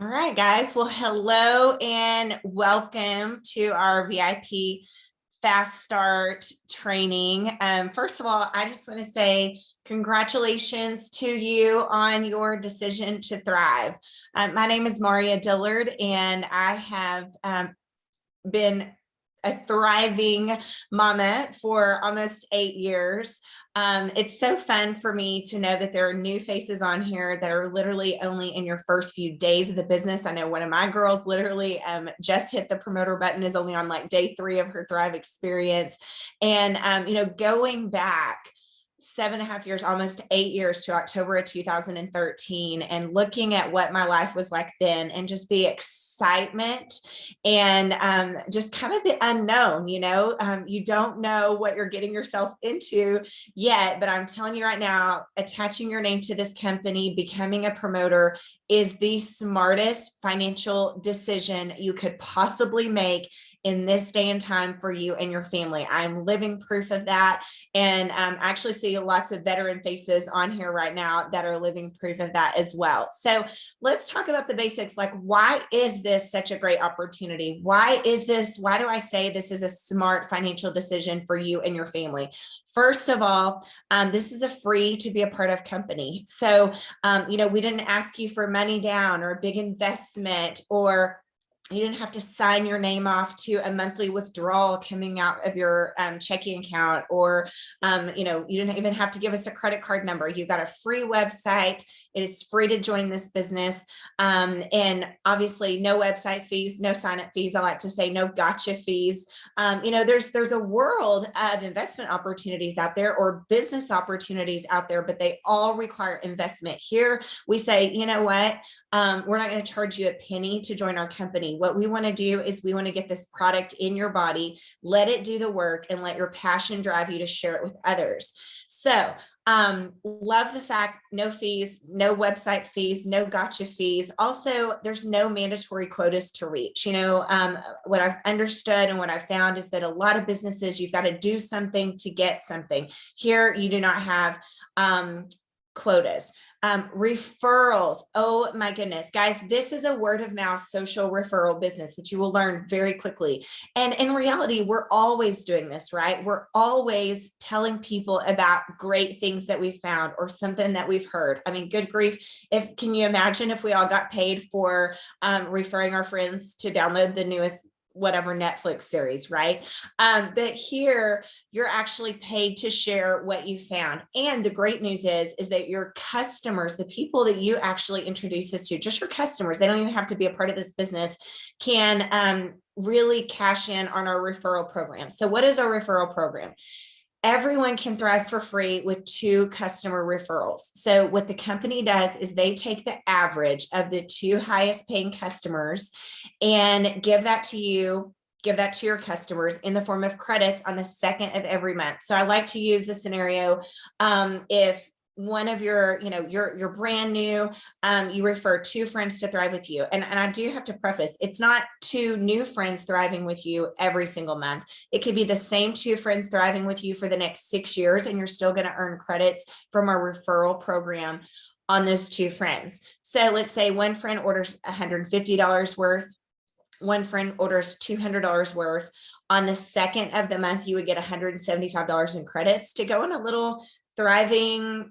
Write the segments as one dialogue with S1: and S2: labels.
S1: All right, guys. Well, hello and welcome to our VIP Fast Start training. First of all, I just want to say congratulations to you on your decision to thrive. My name is Mauria Dillard, and I have been a thriving mama for almost 8 years. It's so fun for me to know that there are new faces on here that are literally only in your first few days of the business. I know one of my girls literally just hit the promoter button, is only on like day 3 of her Thrive experience. And, going back 7.5 years, almost 8 years to October of 2013, and looking at what my life was like then and just the excitement and just kind of the unknown, you don't know what you're getting yourself into yet, but I'm telling you right now, attaching your name to this company, becoming a promoter is the smartest financial decision you could possibly make in this day and time for you and your family. I'm living proof of that. And actually see lots of veteran faces on here right now that are living proof of that as well. So let's talk about the basics. Like, why is this such a great opportunity? Why do I say this is a smart financial decision for you and your family? First of all, this is a free to be a part of company. So, we didn't ask you for money down or a big investment, or you didn't have to sign your name off to a monthly withdrawal coming out of your checking account, or, you didn't even have to give us a credit card number. You got a free website. It is free to join this business. And obviously no website fees, no sign-up fees. I like to say no gotcha fees. There's a world of investment opportunities out there, or business opportunities out there, but they all require investment. Here we say, you know what? We're not going to charge you a penny to join our company. What we want to do is we want to get this product in your body, let it do the work, and let your passion drive you to share it with others. So love the fact, no fees, no website fees, no gotcha fees. Also, there's no mandatory quotas to reach. What I've understood and what I've found is that a lot of businesses, you've got to do something to get something. Here, you do not have quotas. Referrals. Oh my goodness, guys, this is a word of mouth social referral business, which you will learn very quickly. And in reality, we're always doing this, right? We're always telling people about great things that we found or something that we've heard. I mean, good grief. Can you imagine if we all got paid for referring our friends to download the newest whatever Netflix series, right? But here you're actually paid to share what you found. And the great news is that your customers, the people that you actually introduce this to, just your customers, they don't even have to be a part of this business, can really cash in on our referral program. So what is our referral program? Everyone can thrive for free with 2 customer referrals. So what the company does is they take the average of the 2 highest paying customers and give that to you, give that to your customers in the form of credits on the 2nd of every month. So I like to use the scenario, if one of you're brand new, you refer 2 friends to thrive with you. And I do have to preface, it's not 2 new friends thriving with you every single month. It could be the same 2 friends thriving with you for the next 6 years, and you're still going to earn credits from our referral program on those 2 friends. So let's say one friend orders $150 worth, one friend orders $200 worth. On the 2nd of the month, you would get $175 in credits to go on a little thriving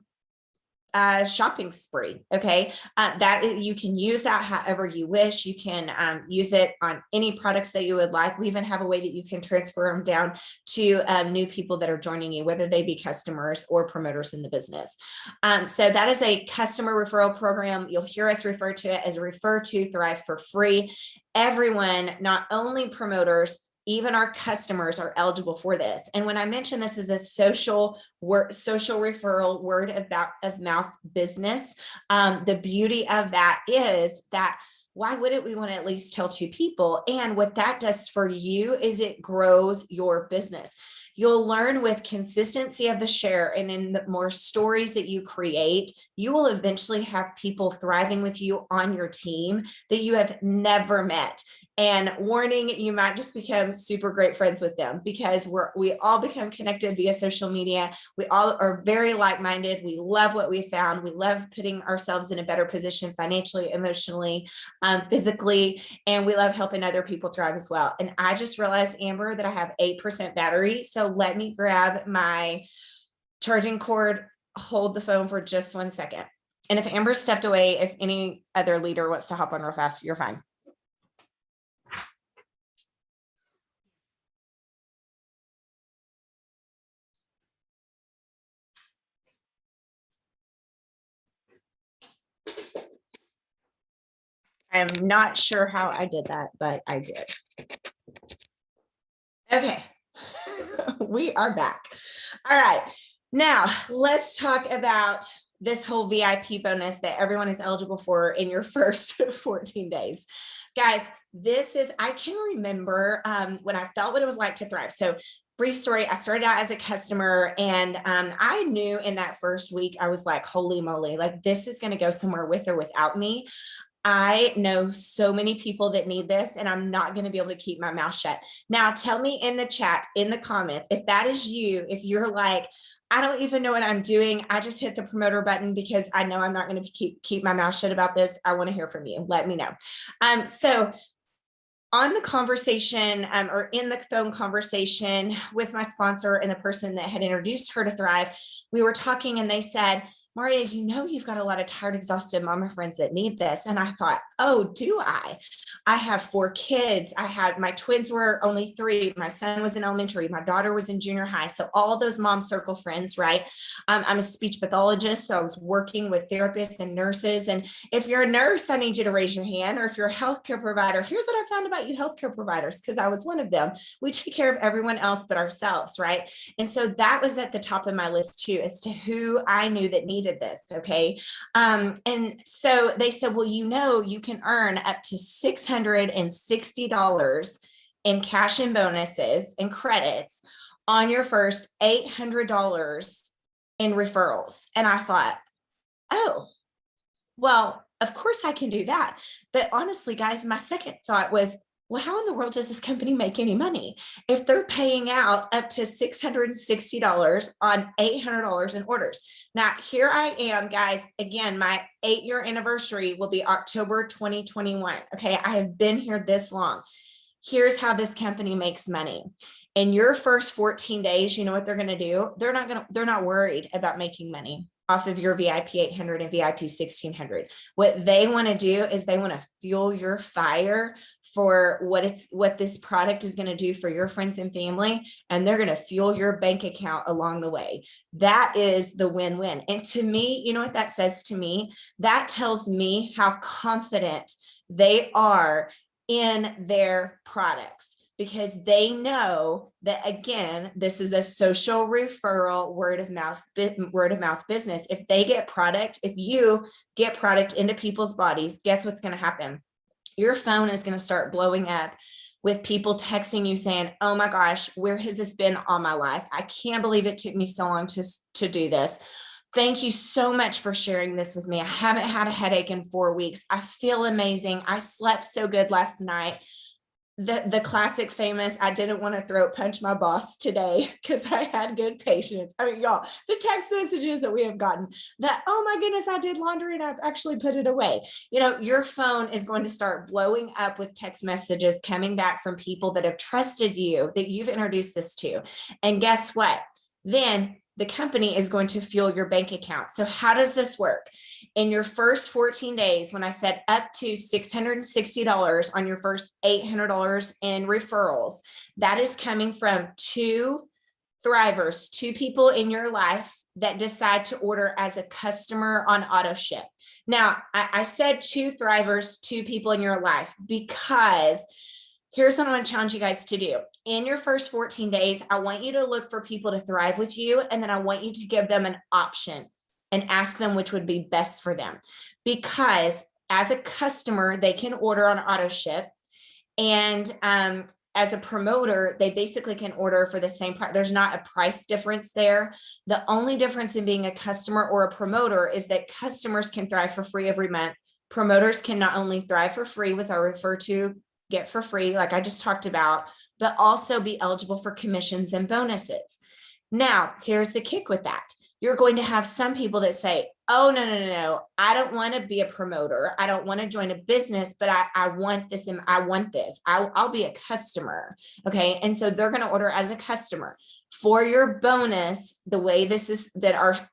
S1: shopping spree. Okay. You can use that however you wish. You can use it on any products that you would like. We even have a way that you can transfer them down to new people that are joining you, whether they be customers or promoters in the business. So that is a customer referral program. You'll hear us refer to it as Refer to Thrive for free. Everyone, not only promoters, even our customers are eligible for this. And when I mention this is a social referral, word of mouth business, the beauty of that is that why wouldn't we want to at least tell 2 people? And what that does for you is it grows your business. You'll learn with consistency of the share, and in the more stories that you create, you will eventually have people thriving with you on your team that you have never met. And warning, you might just become super great friends with them because we all become connected via social media. We all are very like-minded. We love what we found. We love putting ourselves in a better position financially, emotionally, physically, and we love helping other people thrive as well. And I just realized, Amber, that I have 8% battery. So let me grab my charging cord, hold the phone for just 1 second. And if Amber stepped away, if any other leader wants to hop on real fast, you're fine. I'm not sure how I did that, but I did. Okay, we are back. All right, now let's talk about this whole VIP bonus that everyone is eligible for in your first 14 days. Guys, I can remember when I felt what it was like to thrive. So brief story, I started out as a customer, and I knew in that first week, I was like, holy moly, like this is going to go somewhere with or without me. I know so many people that need this, and I'm not going to be able to keep my mouth shut. Now, tell me in the chat, in the comments, if that is you, if you're like, I don't even know what I'm doing. I just hit the promoter button because I know I'm not going to keep my mouth shut about this. I want to hear from you. Let me know. So on the conversation or in the phone conversation with my sponsor and the person that had introduced her to Thrive, we were talking and they said, Mauria, you've got a lot of tired, exhausted mama friends that need this. And I thought, oh, do I? I have 4 kids. My twins were only 3. My son was in elementary. My daughter was in junior high. So all those mom circle friends, right? I'm a speech pathologist. So I was working with therapists and nurses. And if you're a nurse, I need you to raise your hand. Or if you're a healthcare provider, here's what I found about you healthcare providers, because I was one of them. We take care of everyone else but ourselves, right? And so that was at the top of my list too, as to who I knew that needed this. Okay. And so they said, well, you can earn up to $660 in cash and bonuses and credits on your first $800 in referrals. And I thought, oh, well, of course I can do that. But honestly, guys, my second thought was, well, how in the world does this company make any money if they're paying out up to $660 on $800 in orders? Now, here I am, guys. Again, my 8-year anniversary will be October 2021. Okay, I have been here this long. Here's how this company makes money. In your first 14 days, you know what they're going to do? They're not worried about making money off of your VIP 800 and VIP 1600. What they want to do is they want to fuel your fire for what this product is going to do for your friends and family, and they're going to fuel your bank account along the way. That is the win-win. And to me, you know what that says to me? That tells me how confident they are in their products, because they know that, again, this is a social referral, word of mouth business. If you get product into people's bodies, guess what's going to happen? Your phone is going to start blowing up with people texting you saying, oh my gosh, where has this been all my life? I can't believe it took me so long to do this. Thank you so much for sharing this with me. I haven't had a headache in 4 weeks. I feel amazing. I slept so good last night. The classic famous, I didn't want to throat punch my boss today because I had good patience. I mean, y'all, the text messages that we have gotten that, oh my goodness, I did laundry and I've actually put it away. Your phone is going to start blowing up with text messages coming back from people that have trusted you, that you've introduced this to. And guess what? Then the company is going to fuel your bank account. So how does this work? In your first 14 days, when I said up to $660 on your first $800 in referrals, that is coming from 2 thrivers, 2 people in your life that decide to order as a customer on auto ship. Now, I said 2 thrivers, 2 people in your life, because here's what I want to challenge you guys to do. In your first 14 days, I want you to look for people to thrive with you. And then I want you to give them an option and ask them which would be best for them. Because as a customer, they can order on auto ship. And as a promoter, they basically can order for the same price. There's not a price difference there. The only difference in being a customer or a promoter is that customers can thrive for free every month. Promoters can not only thrive for free with our refer to get for free, like I just talked about, but also be eligible for commissions and bonuses. Now, here's the kick with that. You're going to have some people that say, oh, no. I don't want to be a promoter. I don't want to join a business, but I want this and I want this. I'll be a customer. Okay. And so they're going to order as a customer. For your bonus, the way this is that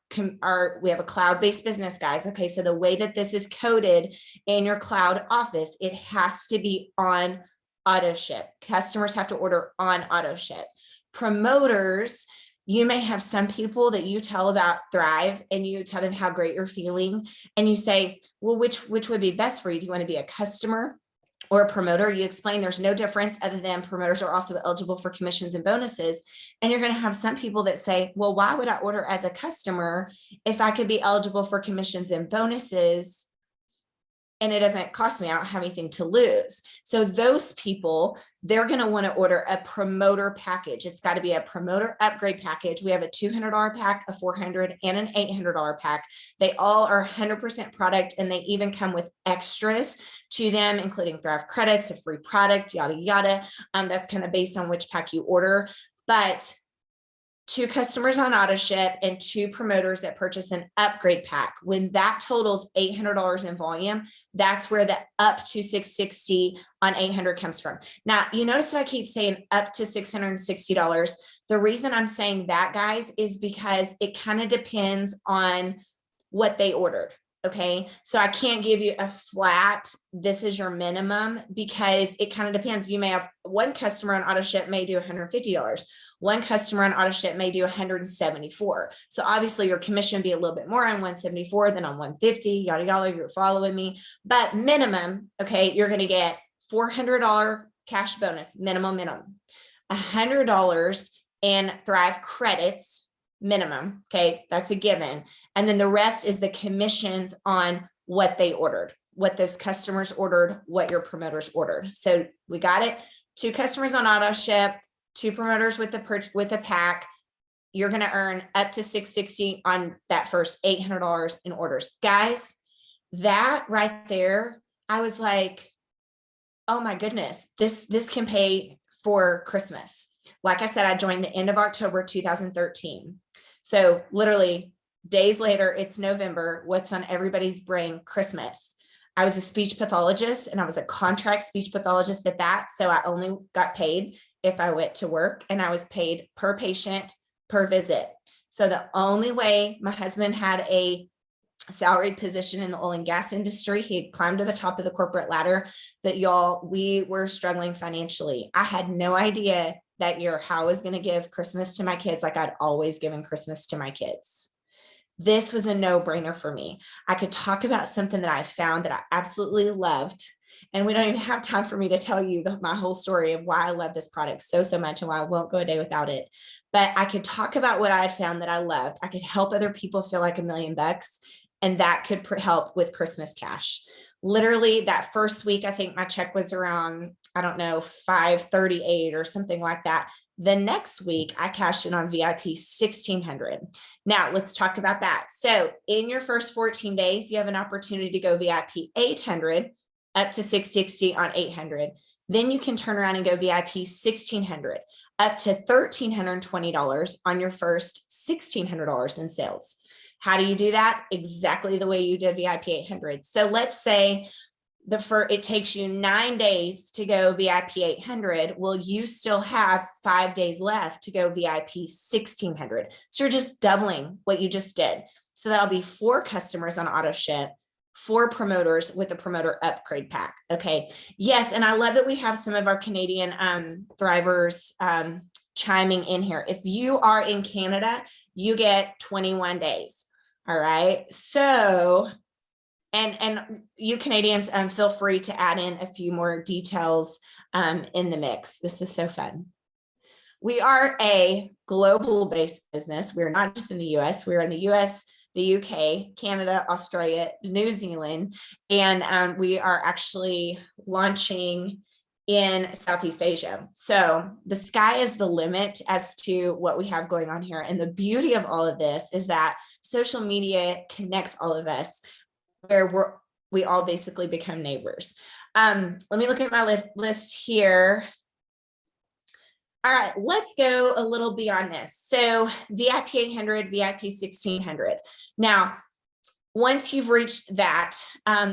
S1: we have a cloud-based business, guys. Okay. So the way that this is coded in your cloud office, it has to be on auto ship. Customers have to order on auto ship. Promoters, you may have some people that you tell about Thrive and you tell them how great you're feeling. And you say, well, which would be best for you? Do you want to be a customer or a promoter? You explain there's no difference other than promoters are also eligible for commissions and bonuses. And you're going to have some people that say, well, why would I order as a customer if I could be eligible for commissions and bonuses? And it doesn't cost me, I don't have anything to lose. So those people, they're going to want to order a promoter package. It's got to be a promoter upgrade package. We have a $200 pack, a $400 and an $800 pack. They all are 100% product, and they even come with extras to them, including Thrive credits, a free product, yada, yada. That's kind of based on which pack you order. But 2 customers on auto ship and 2 promoters that purchase an upgrade pack. When that totals $800 in volume, that's where the up to $660 on 800 comes from. Now, you notice that I keep saying up to $660. The reason I'm saying that, guys, is because it kind of depends on what they ordered. Okay. So I can't give you a flat, this is your minimum, because it kind of depends. You may have one customer on auto ship may do $150. One customer on auto ship may do $174. So obviously your commission would be a little bit more on 174 than on 150, yada, yada, you're following me. But minimum, okay, you're going to get $400 cash bonus, minimum, $100 in Thrive credits, minimum. Okay. That's a given. And then the rest is the commissions on what they ordered, what those customers ordered, what your promoters ordered. So we got it. 2 customers on auto ship, 2 promoters with the pack. You're going to earn up to $660 on that first $800 in orders. Guys, that right there, I was like, oh my goodness, this can pay for Christmas. Like I said, I joined the end of October, 2013. So literally days later, it's November. What's on everybody's brain? Christmas. I was a speech pathologist and I was a contract speech pathologist at that. So I only got paid if I went to work, and I was paid per patient, per visit. So the only way my husband had a salaried position in the oil and gas industry, he had climbed to the top of the corporate ladder, but y'all, we were struggling financially. I had no idea that year how I was going to give Christmas to my kids like I'd always given Christmas to my kids. This was a no-brainer for me. I could talk about something that I found that I absolutely loved. And we don't even have time for me to tell you my whole story of why I love this product so much and why I won't go a day without it. But I could talk about what I had found that I loved. I could help other people feel like $1 million, and that could help with Christmas cash. Literally that first week, I think my check was around, I don't know, $538 or something like that. The next week I cashed in on VIP $1,600. Now let's talk about that. So in your first 14 days, you have an opportunity to go VIP 800 up to $660 on 800. Then you can turn around and go VIP 1,600 up to $1,320 on your first $1,600 in sales. How do you do that? Exactly the way you did VIP 800. So let's say it takes you 9 days to go VIP 800. Well, you still have 5 days left to go VIP 1,600. So you're just doubling what you just did. So that'll be 4 customers on auto ship, 4 promoters with a promoter upgrade pack. Okay. Yes. And I love that we have some of our Canadian Thrivers chiming in here. If you are in Canada, you get 21 days. All right. So, and you Canadians, feel free to add in a few more details in the mix. This is so fun. We are a global based business. We're not just in the US, we're in the US, the UK, Canada, Australia, New Zealand, and we are actually launching in Southeast Asia. So the sky is the limit as to what we have going on here. And the beauty of all of this is that social media connects all of us where we all basically become neighbors. Let me look at my list here. All right, let's go a little beyond this. So VIP 800, VIP 1600. Now, once you've reached that,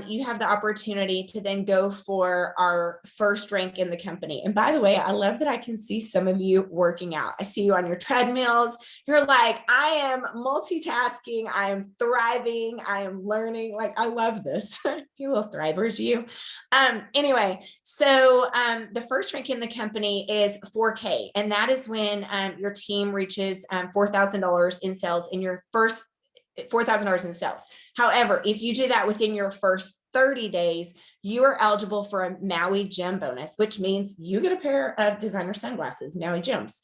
S1: you have the opportunity to then go for our first rank in the company. And by the way, I love that I can see some of you working out. I see you on your treadmills. You're like, I am multitasking. I am thriving. I am learning. Like, I love this. You little thrivers, you. Anyway, so the first rank in the company is 4K. And that is when your team reaches $4,000 in sales in your first $4,000 in sales. However, if you do that within your first 30 days, you are eligible for a Maui Gym Bonus, which means you get a pair of designer sunglasses, Maui Gyms.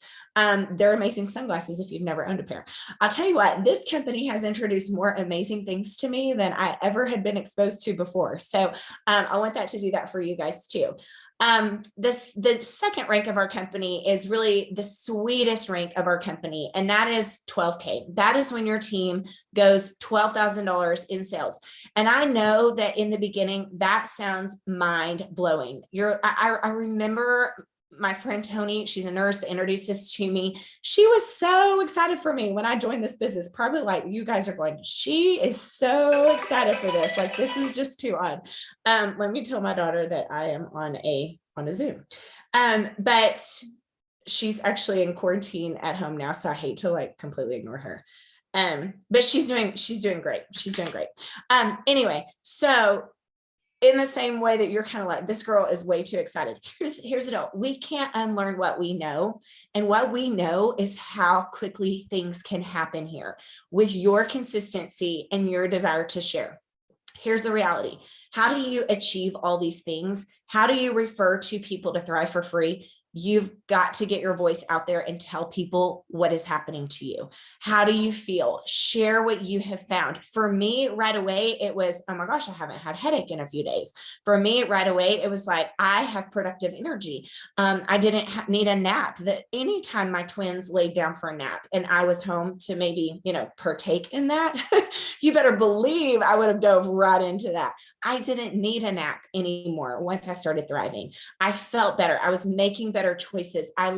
S1: They're amazing sunglasses if you've never owned a pair. I'll tell you what, this company has introduced more amazing things to me than I ever had been exposed to before. So I want that to do that for you guys too. The second rank of our company is really the sweetest rank of our company, and that is 12K. That is when your team goes $12,000 in sales. And I know that in the beginning, that sounds mind blowing. I remember my friend Tony, she's a nurse that introduced this to me. She was so excited for me when I joined this business, probably like you guys are going, she is so excited for this. Like, this is just too odd. Let me tell my daughter that I am on a Zoom. But she's actually in quarantine at home now. So I hate to like completely ignore her. But she's doing great. She's doing great. Anyway, so in the same way that you're kind of like, this girl is way too excited. Here's the deal. We can't unlearn what we know. And what we know is how quickly things can happen here with your consistency and your desire to share. Here's the reality. How do you achieve all these things? How do you refer to people to thrive for free? You've got to get your voice out there and tell people what is happening to you. How do you feel? Share what you have found. For me, right away, it was, oh my gosh, I haven't had a headache in a few days. For me, right away, it was like, I have productive energy. I didn't need a nap. That anytime my twins laid down for a nap and I was home to maybe, partake in that, you better believe I would have dove right into that. I didn't need a nap anymore once I started thriving. I felt better. I was making better choices. I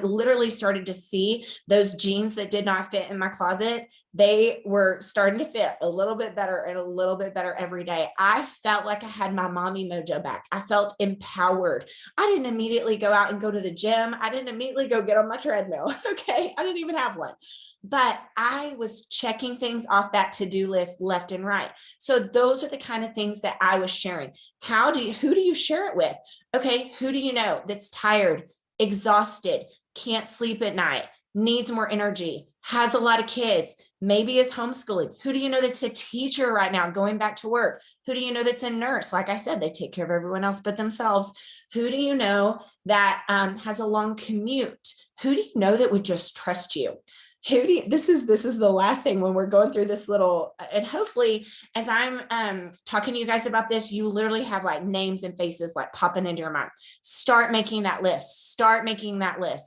S1: literally started to see those jeans that did not fit in my closet. They were starting to fit a little bit better and a little bit better every day. I felt like I had my mommy mojo back. I felt empowered. I didn't immediately go out and go to the gym. I didn't immediately go get on my treadmill. Okay. I didn't even have one, but I was checking things off that to-do list left and right. So those are the kind of things that I was sharing. Who do you share it with? Okay, who do you know that's tired, exhausted, can't sleep at night, needs more energy, has a lot of kids, maybe is homeschooling? Who do you know that's a teacher right now going back to work? Who do you know that's a nurse? Like I said, they take care of everyone else but themselves. Who do you know that has a long commute? Who do you know that would just trust you? This is the last thing when we're going through this little, and hopefully as I'm talking to you guys about this, you literally have like names and faces like popping into your mind. Start making that list.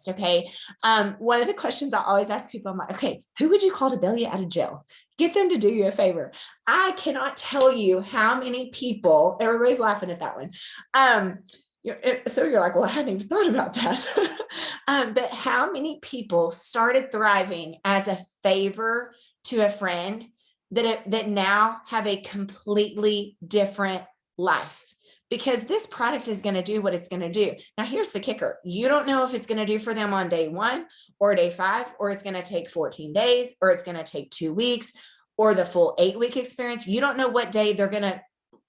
S1: Okay. One of the questions I always ask people, I'm like, okay, who would you call to bail you out of jail? Get them to do you a favor. I cannot tell you how many people, everybody's laughing at that one. So you're like, well, I hadn't even thought about that. But how many people started thriving as a favor to a friend that now have a completely different life? Because this product is going to do what it's going to do. Now, here's the kicker. You don't know if it's going to do for them on day 1 or day 5, or it's going to take 14 days, or it's going to take 2 weeks, or the full 8-week experience. You don't know what day they're going to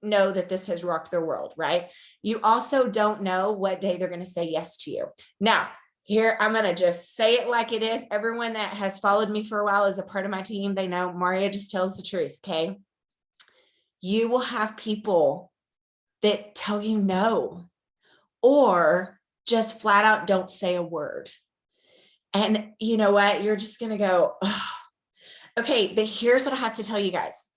S1: know that this has rocked their world, right? You also don't know what day they're going to say yes to you. Now, here, I'm going to just say it like it is. Everyone that has followed me for a while is a part of my team. They know Mauria just tells the truth, okay? You will have people that tell you no, or just flat out don't say a word. And you know what? You're just going to go, oh. Okay, but here's what I have to tell you guys.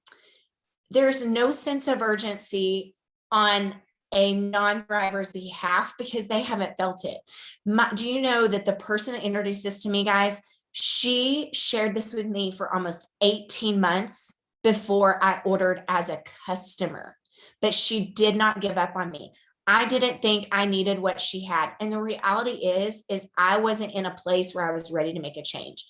S1: There's no sense of urgency on a non-thriver's behalf because they haven't felt it. Do you know that the person that introduced this to me, guys, she shared this with me for almost 18 months before I ordered as a customer, but she did not give up on me. I didn't think I needed what she had. And the reality is I wasn't in a place where I was ready to make a change.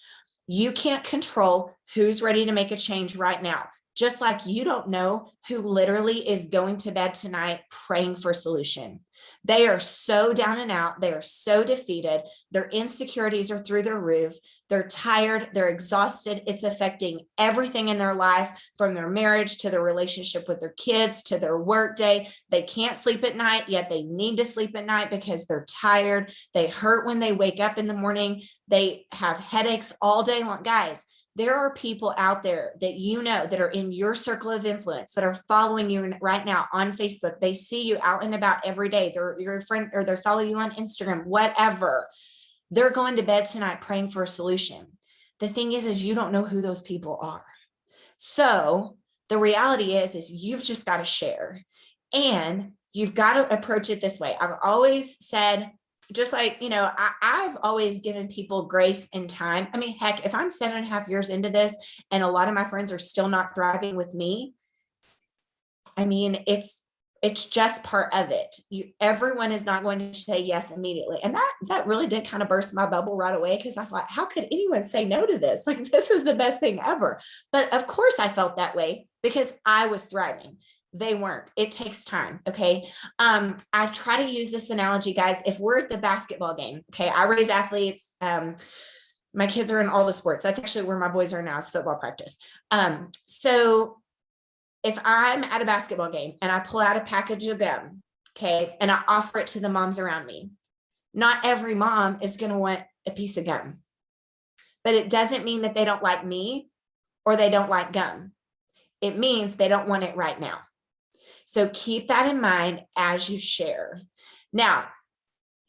S1: You can't control who's ready to make a change right now. Just like you don't know who literally is going to bed tonight praying for a solution. They are so down and out. They are so defeated. Their insecurities are through the roof. They're tired. They're exhausted. It's affecting everything in their life, from their marriage to their relationship with their kids to their work day. They can't sleep at night, yet they need to sleep at night because they're tired. They hurt when they wake up in the morning. They have headaches all day long. Guys, there are people out there that you know that are in your circle of influence that are following you right now on Facebook. They see you out and about every day. They're your friend, or they follow you on Instagram, whatever. They're going to bed tonight praying for a solution. The thing is you don't know who those people are. So the reality is you've just got to share, and you've got to approach it this way. I've always said, just like, I've always given people grace and time. I mean, heck, if I'm 7.5 years into this and a lot of my friends are still not thriving with me, I mean, it's just part of it. Everyone is not going to say yes immediately. And that really did kind of burst my bubble right away, because I thought, how could anyone say no to this? Like, this is the best thing ever. But of course I felt that way because I was thriving. They weren't. It takes time. Okay. I try to use this analogy, guys. If we're at the basketball game, okay, I raise athletes. My kids are in all the sports. That's actually where my boys are now, is football practice. So if I'm at a basketball game and I pull out a package of gum, okay, and I offer it to the moms around me, not every mom is going to want a piece of gum, but it doesn't mean that they don't like me or they don't like gum. It means they don't want it right now. So keep that in mind as you share. Now,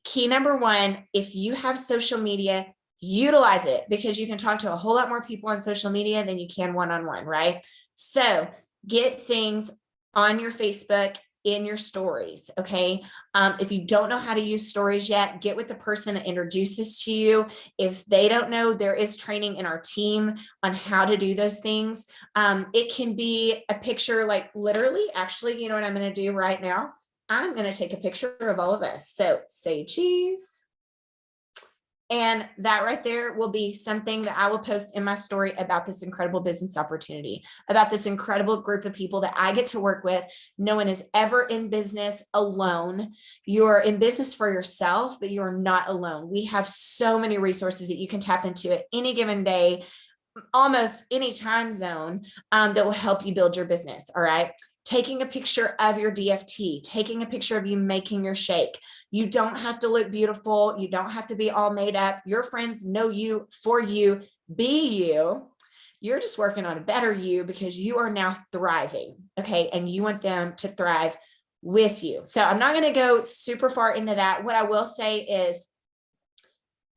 S1: key number one, if you have social media, utilize it, because you can talk to a whole lot more people on social media than you can one-on-one, right? So get things on your Facebook, in your stories. Okay. If you don't know how to use stories yet, get with the person that introduced this to you. If they don't know, there is training in our team on how to do those things. It can be a picture, like literally, actually, you know what I'm going to do right now? I'm going to take a picture of all of us. So say cheese. And that right there will be something that I will post in my story about this incredible business opportunity, about this incredible group of people that I get to work with. No one is ever in business alone. You're in business for yourself, but you're not alone. We have so many resources that you can tap into at any given day, almost any time zone, that will help you build your business. All right. Taking a picture of your DFT, taking a picture of you making your shake. You don't have to look beautiful. You don't have to be all made up. Your friends know you for you. Be you. You're just working on a better you because you are now thriving. Okay. And you want them to thrive with you. So I'm not going to go super far into that. What I will say is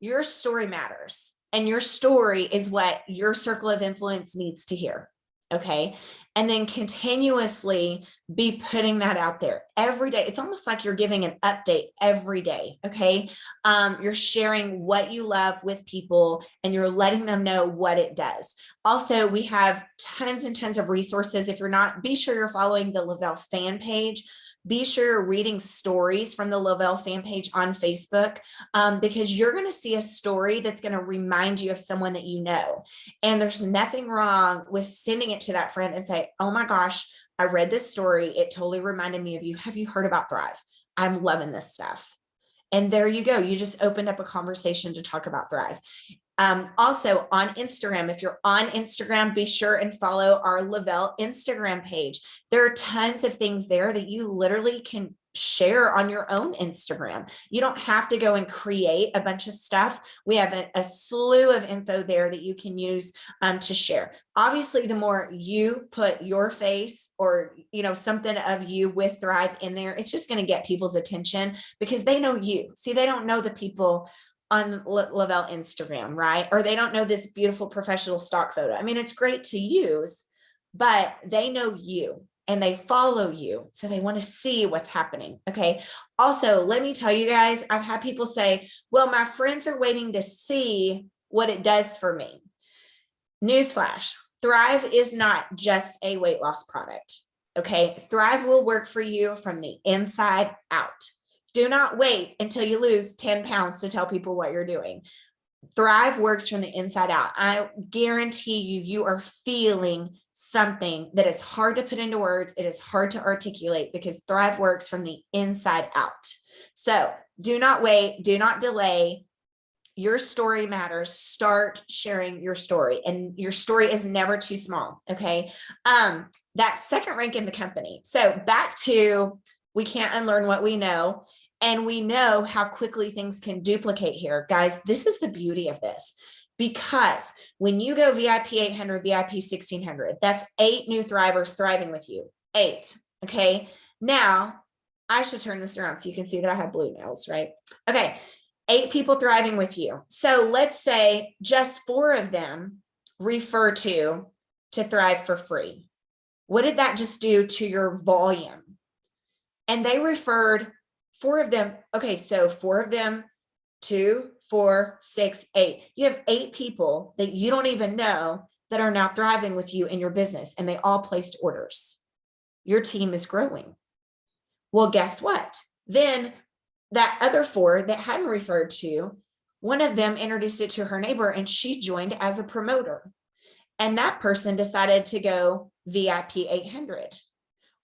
S1: your story matters. And your story is what your circle of influence needs to hear. Okay. And then continuously be putting that out there every day. It's almost like you're giving an update every day. Okay. You're sharing what you love with people and you're letting them know what it does. Also, we have tons and tons of resources. If you're not, be sure you're following the Lavelle fan page. Be sure you're reading stories from the Lavelle fan page on Facebook, because you're going to see a story that's going to remind you of someone that you know. And there's nothing wrong with sending it to that friend and say, oh my gosh, I read this story. It totally reminded me of you. Have you heard about Thrive? I'm loving this stuff. And there you go. You just opened up a conversation to talk about Thrive. Also on Instagram, if you're on Instagram, be sure and follow our Lavelle Instagram page. There are tons of things there that you literally can share on your own Instagram. You don't have to go and create a bunch of stuff. We have a slew of info there that you can use to share. Obviously, the more you put your face or, something of you with Thrive in there, it's just going to get people's attention because they know you. See, they don't know the people on Lavelle Instagram, right? Or they don't know this beautiful professional stock photo. I mean, it's great to use, but they know you. and they follow you. So they want to see what's happening. Okay. Also, let me tell you guys, I've had people say, well, my friends are waiting to see what it does for me. Newsflash, Thrive is not just a weight loss product. Okay. Thrive will work for you from the inside out. Do not wait until you lose 10 pounds to tell people what you're doing. Thrive works from the inside out. I guarantee you, you are feeling something that is hard to put into words. It is hard to articulate because Thrive works from the inside out. So do not wait. Do not delay. Your story matters. Start sharing your story, and your story is never too small. Okay. That second rank in the company. So back to, we can't unlearn what we know. And we know how quickly things can duplicate here. Guys, this is the beauty of this, because when you go VIP 800, VIP 1600, that's 8 new thrivers thriving with you. 8. Okay. Now I should turn this around so you can see that I have blue nails, right? Okay. 8 people thriving with you. So let's say just 4 of them refer to Thrive for free. What did that just do to your volume? And they referred 4 of them. Okay. So 4 of them, 2, 4, 6, 8. You have 8 people that you don't even know that are now thriving with you in your business, and they all placed orders. Your team is growing. Well, guess what? Then that other 4 that hadn't referred to, one of them introduced it to her neighbor, and she joined as a promoter. And that person decided to go VIP 800.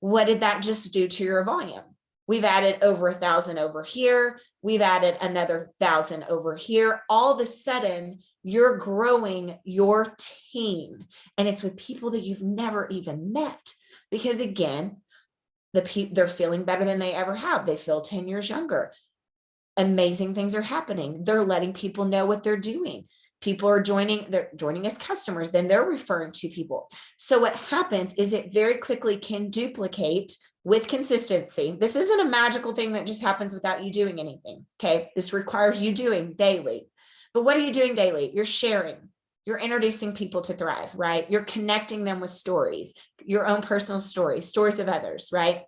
S1: What did that just do to your volume? We've added over 1,000 over here. We've added another 1,000 over here. All of a sudden, you're growing your team, and it's with people that you've never even met, because again, they're feeling better than they ever have. They feel 10 years younger. Amazing things are happening. They're letting people know what they're doing. People are they're joining as customers, then they're referring to people. So what happens is it very quickly can duplicate with consistency. This isn't a magical thing that just happens without you doing anything. Okay. This requires you doing daily. But what are you doing daily? You're sharing. You're introducing people to Thrive, right? You're connecting them with stories, your own personal stories, stories of others, right?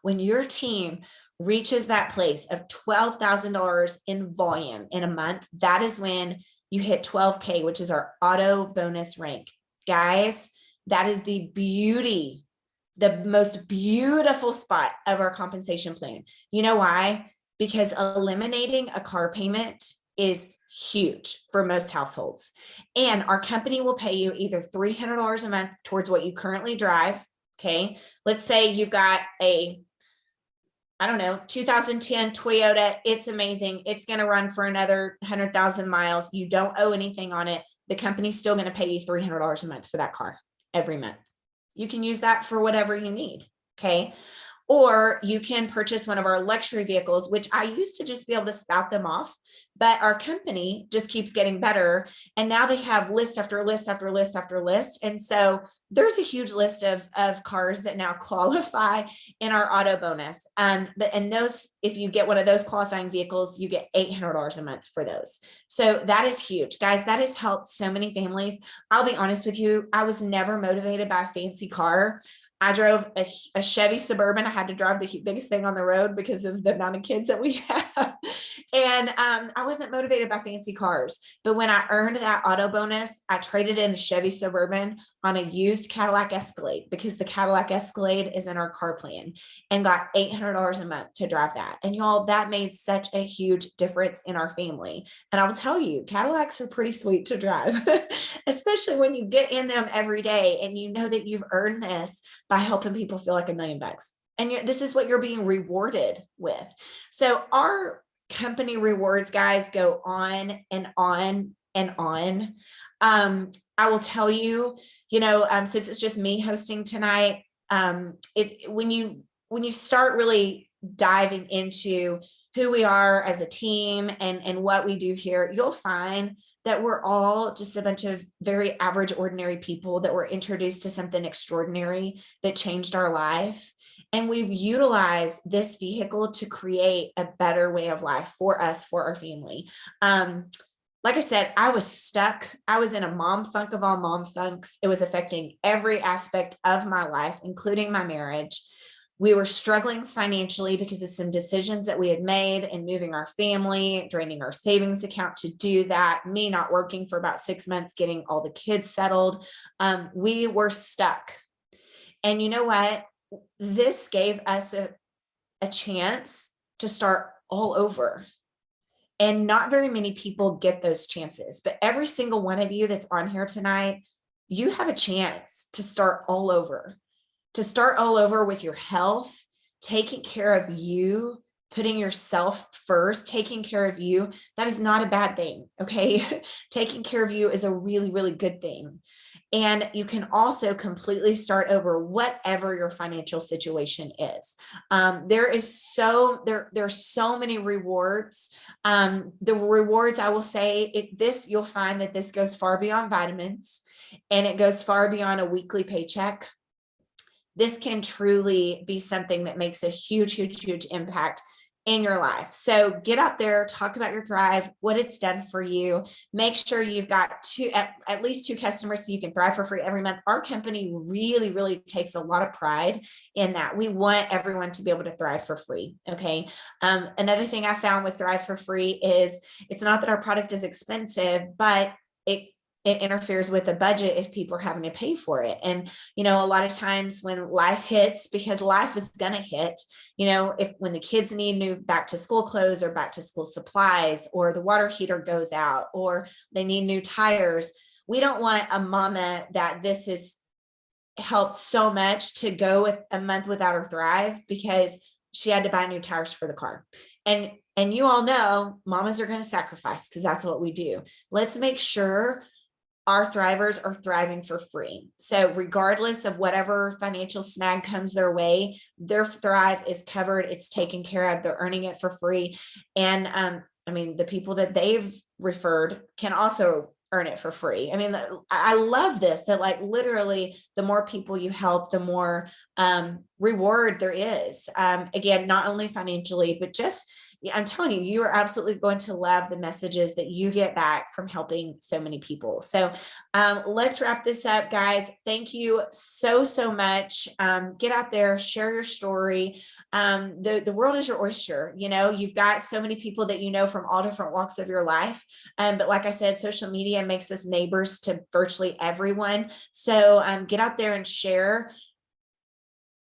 S1: When your team reaches that place of $12,000 in volume in a month, that is when you hit 12K, which is our auto bonus rank. Guys, that is the beauty, the most beautiful spot of our compensation plan. You know why? Because eliminating a car payment is huge for most households. And our company will pay you either $300 a month towards what you currently drive. Okay. Let's say you've got a, I don't know, 2010 Toyota. It's amazing. It's going to run for another 100,000 miles. You don't owe anything on it. The company's still going to pay you $300 a month for that car every month. You can use that for whatever you need. Okay. Or you can purchase one of our luxury vehicles, which I used to just be able to spout them off, but our company just keeps getting better. And now they have list after list after list after list. And so there's a huge list of cars that now qualify in our auto bonus. And those, if you get one of those qualifying vehicles, you get $800 a month for those. So that is huge, guys. That has helped so many families. I'll be honest with you. I was never motivated by a fancy car. I drove a Chevy Suburban. I had to drive the biggest thing on the road because of the amount of kids that we have. And I wasn't motivated by fancy cars. But when I earned that auto bonus, I traded in a Chevy Suburban on a used Cadillac Escalade, because the Cadillac Escalade is in our car plan, and got $800 a month to drive that. And y'all, that made such a huge difference in our family. And I will tell you, Cadillacs are pretty sweet to drive, especially when you get in them every day and you know that you've earned this by helping people feel like $1 million. And this is what you're being rewarded with. So our company rewards, guys, go on and on and on. I will tell you, since it's just me hosting tonight, when you start really diving into who we are as a team and what we do here, you'll find that we're all just a bunch of very average, ordinary people that were introduced to something extraordinary that changed our life. And we've utilized this vehicle to create a better way of life for us, for our family. like I said, I was stuck. I was in a mom funk of all mom funks. It was affecting every aspect of my life, including my marriage. We were struggling financially because of some decisions that we had made and moving our family, draining our savings account to do that, me not working for about 6 months, getting all the kids settled. We were stuck. And you know what? This gave us a chance to start all over. And not very many people get those chances, but every single one of you that's on here tonight, you have a chance to start all over, with your health, taking care of you, putting yourself first, taking care of you. That is not a bad thing. Okay. Taking care of you is a really, really good thing. And you can also completely start over whatever your financial situation is. There's so many rewards. The rewards, I will say, you'll find that this goes far beyond vitamins, and it goes far beyond a weekly paycheck. This can truly be something that makes a huge, huge, huge impact in your life. So get out there, talk about your Thrive, what it's done for you. Make sure you've got at least 2 customers so you can thrive for free every month. Our company really, really takes a lot of pride in that. We want everyone to be able to thrive for free. Okay. Another thing I found with Thrive for Free is it's not that our product is expensive, but it interferes with the budget if people are having to pay for it. And, a lot of times when life hits, because life is going to hit, when the kids need new back to school clothes or back to school supplies, or the water heater goes out, or they need new tires, we don't want a mama that this has helped so much to go with a month without her Thrive because she had to buy new tires for the car. And you all know mamas are going to sacrifice because that's what we do. Let's make sure our thrivers are thriving for free. So regardless of whatever financial snag comes their way, their Thrive is covered. It's taken care of. They're earning it for free. And the people that they've referred can also earn it for free. I love this, that like literally the more people you help, the more reward there is. Again, not only financially, but just, I'm telling you, you are absolutely going to love the messages that you get back from helping so many people. So let's wrap this up, guys. Thank you so, so much. Get out there, share your story. The world is your oyster. You've got so many people that from all different walks of your life. But like I said, social media makes us neighbors to virtually everyone. So get out there and share.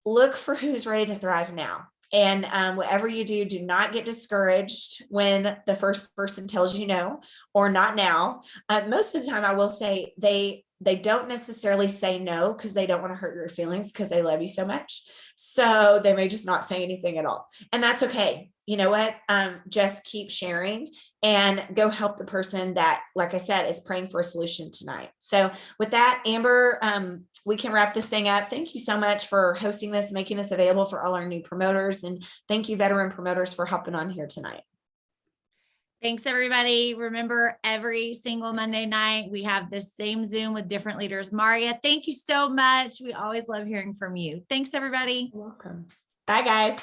S1: Look for who's ready to thrive now. And whatever you do, do not get discouraged when the first person tells you no or not now. Most of the time, I will say they don't necessarily say no because they don't want to hurt your feelings because they love you so much. So they may just not say anything at all. And that's okay. You know what? Just keep sharing and go help the person that, like I said, is praying for a solution tonight. So with that, Amber, we can wrap this thing up. Thank you so much for hosting this, making this available for all our new promoters. And thank you, veteran promoters, for hopping on here tonight.
S2: Thanks, everybody. Remember, every single Monday night, we have this same Zoom with different leaders. Mauria, thank you so much. We always love hearing from you. Thanks, everybody.
S1: You're welcome. Bye, guys.